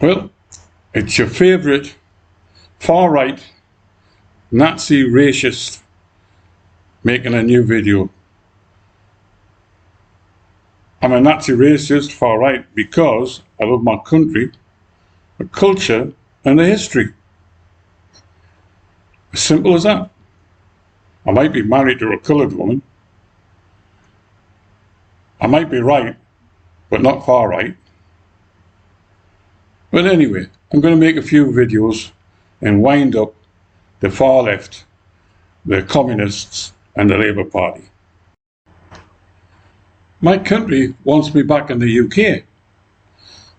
Well, it's your favourite far-right Nazi racist making a new video. I'm a Nazi racist far-right because I love my country, the culture and the history. As simple as that. I might be married to a coloured woman. I might be right, but not far right. But anyway, I'm going to make a few videos and wind up the far left, the communists and the Labour Party. My country wants me back in the UK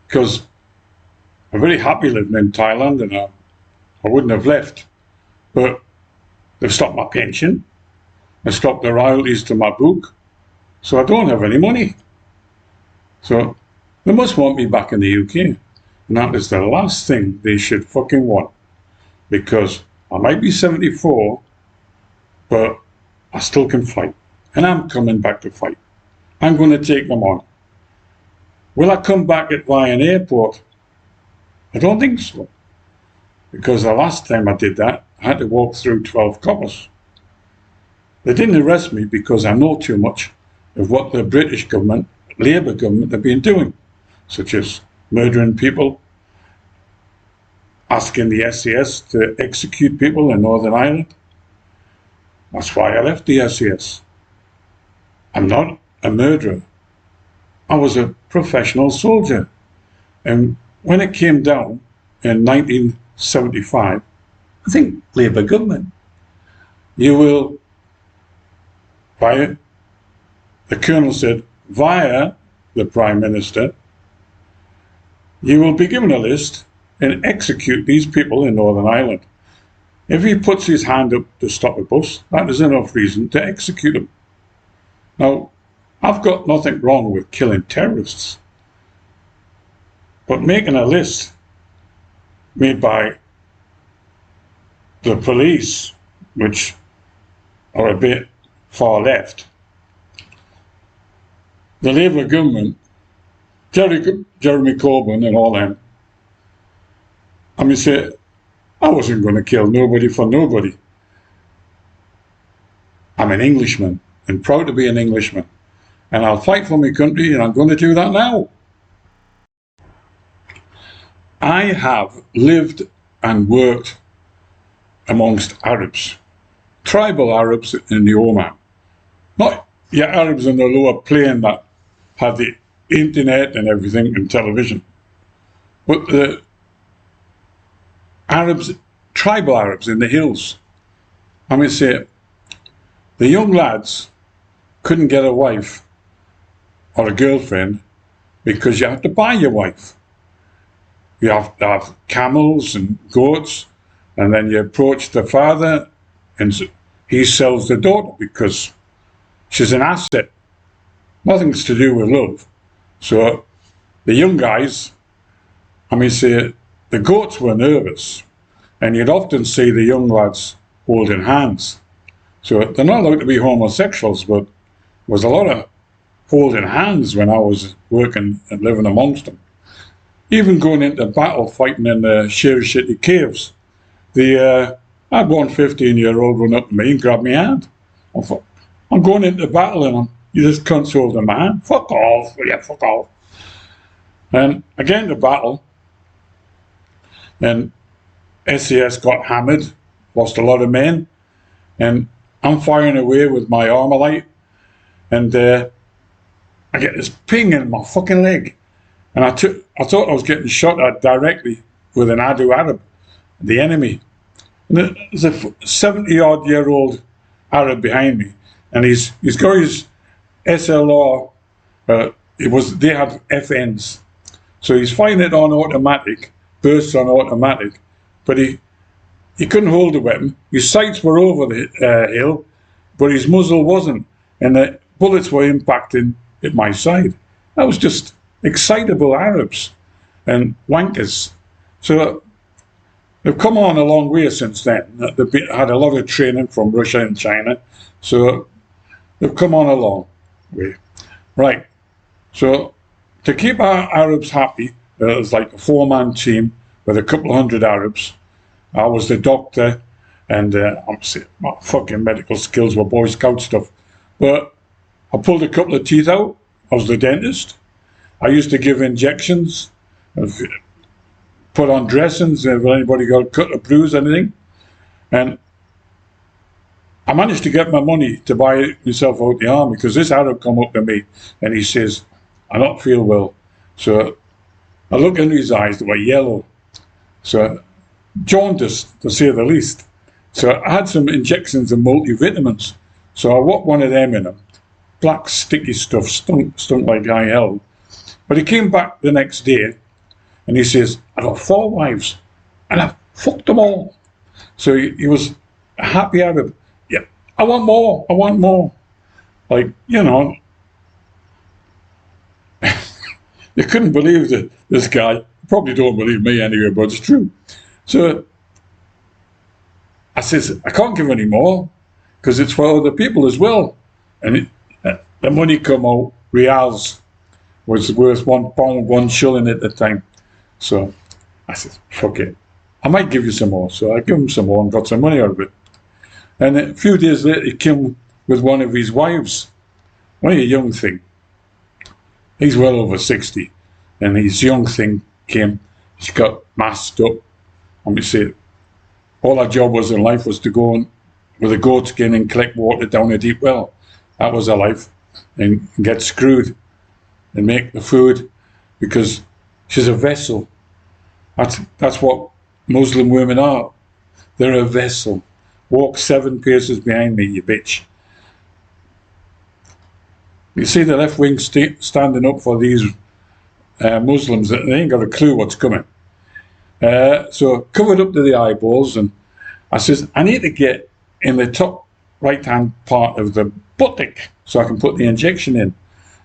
because I'm very happy living in Thailand and I wouldn't have left. But they've stopped my pension, they've stopped the royalties to my book, so I don't have any money. So they must want me back in the UK. And that is the last thing they should fucking want. Because I might be 74, but I still can fight. And I'm coming back to fight. I'm going to take them on. Will I come back at Ryan Airport? I don't think so. Because the last time I did that, I had to walk through 12 coppers. They didn't arrest me because I know too much of what the British government, Labour government, have been doing, such as murdering people, asking the SAS to execute people in Northern Ireland. That's why I left the SAS. I'm not a murderer. I was a professional soldier. And when it came down in 1975, I think Labour government, you will, the Colonel said, via the Prime Minister, you will be given a list and execute these people in Northern Ireland. If he puts his hand up to stop a bus, that is enough reason to execute him. Now, I've got nothing wrong with killing terrorists, but making a list made by the police, which are a bit far left, the Labour government, Jeremy Corbyn and all them, I mean, say, I wasn't going to kill nobody for nobody. I'm an Englishman and proud to be an Englishman. And I'll fight for my country and I'm going to do that now. I have lived and worked amongst Arabs, tribal Arabs in the Oman. Not your Arabs in the lower plain that had the internet and everything and television, but the Arabs, tribal Arabs in the hills. I mean, say, the young lads couldn't get a wife or a girlfriend because you have to buy your wife. You have to have camels and goats, and then you approach the father and he sells the daughter because she's an asset. Nothing's to do with love. So the young guys, I mean, say, the goats were nervous, and you'd often see the young lads holding hands. So they're not allowed to be homosexuals, but there was a lot of holding hands when I was working and living amongst them. Even going into battle, fighting in the Shiri caves. I had one 15-year-old run up to me and grab my hand. I thought, I'm going into battle and you just can't hold my hand. Fuck off, yeah, fuck off. And I get into battle, and SAS got hammered, lost a lot of men, and I'm firing away with my Armalite, and I get this ping in my fucking leg, and I thought I was getting shot at directly with an Adu Arab, the enemy. And there's a 70-odd-year-old Arab behind me, and he's got his SLR. They had FNs, so he's firing it on automatic. Bursts on automatic, but he couldn't hold the weapon. His sights were over the hill, but his muzzle wasn't, and the bullets were impacting at my side. That was just excitable Arabs and wankers. So they've come on a long way since then. They've had a lot of training from Russia and China, so they've come on a long way. Right, so to keep our Arabs happy, It was like a 4-man team with a couple of hundred Arabs. I was the doctor, and my fucking medical skills were Boy Scout stuff. But I pulled a couple of teeth out. I was the dentist. I used to give injections, put on dressings if anybody got a cut or bruise, anything. And I managed to get my money to buy myself out the army, because this Arab come up to me and he says, I don't feel well. So I look into his eyes, they were yellow. So jaundice, to say the least. So I had some injections of multivitamins. So I whacked one of them in him. Black sticky stuff, stunk like high hell. But he came back the next day and he says, I got 4 wives and I fucked them all. So he was a happy Arab. Yeah, I want more, I want more. Like, you know, you couldn't believe that this guy. Probably don't believe me anyway, but it's true. So I says, I can't give any more because it's for other people as well. And the money come out, reals, was worth £1, 1 shilling at the time. So I said, fuck it. I might give you some more. So I give him some more and got some money out of it. And a few days later, he came with one of his wives, only a young thing. He's well over 60. And his young thing came, she got masked up. And we said, all our job was in life was to go on with a goat skin and collect water down a deep well. That was our life. And get screwed and make the food, because she's a vessel. That's what Muslim women are. They're a vessel. Walk 7 paces behind me, you bitch. You see the left wing standing up for these Muslims. They ain't got a clue what's coming. So covered up to the eyeballs, and I says, I need to get in the top right-hand part of the buttock so I can put the injection in.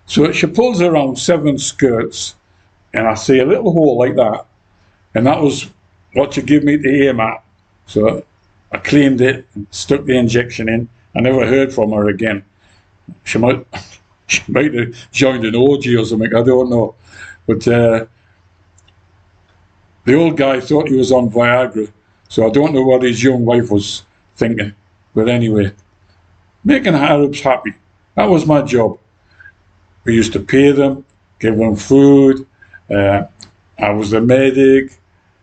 So she pulls around 7 skirts, and I see a little hole like that, and that was what she gave me to aim at. So I cleaned it and stuck the injection in. I never heard from her again. She might have joined an orgy or something, I don't know. But the old guy thought he was on Viagra, so I don't know what his young wife was thinking. But anyway, making Arabs happy, that was my job. We used to pay them, give them food, I was the medic,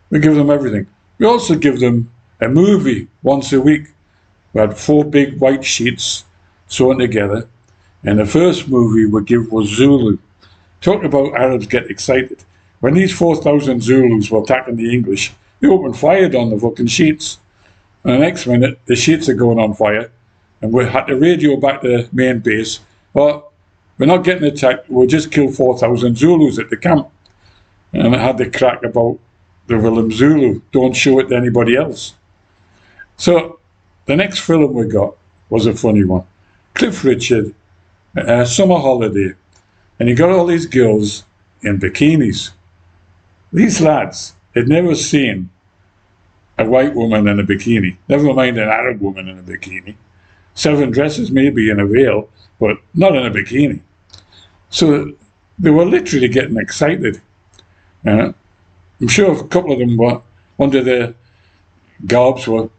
we give them everything. We also give them a movie once a week. We had 4 big white sheets sewn together, and the first movie we give was Zulu. Talk about Arabs get excited. When these 4,000 Zulus were attacking the English, they opened fire on the fucking sheets. And the next minute, the sheets are going on fire, and we had to radio back to main base. Well, we're not getting attacked, we'll just kill 4,000 Zulus at the camp. And I had the crack about the Willem Zulu, don't show it to anybody else. So the next film we got was a funny one. Cliff Richard, Summer Holiday, and he got all these girls in bikinis. These lads had never seen a white woman in a bikini, never mind an Arab woman in a bikini. 7 dresses maybe in a veil, but not in a bikini. So they were literally getting excited. I'm sure a couple of them were under their garbs, were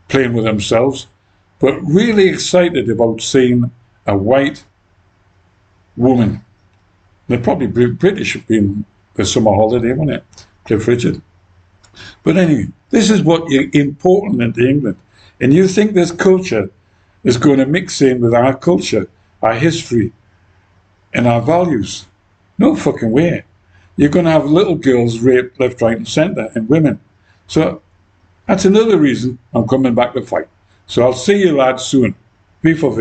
playing with themselves, but really excited about seeing a white woman. They're probably British in the summer holiday, wasn't it? Cliff Richard. But anyway, this is what is important in England. And you think this culture is going to mix in with our culture, our history, and our values? No fucking way. You're going to have little girls raped left, right, and centre, and women. So that's another reason I'm coming back to fight. So I'll see you lads soon. V for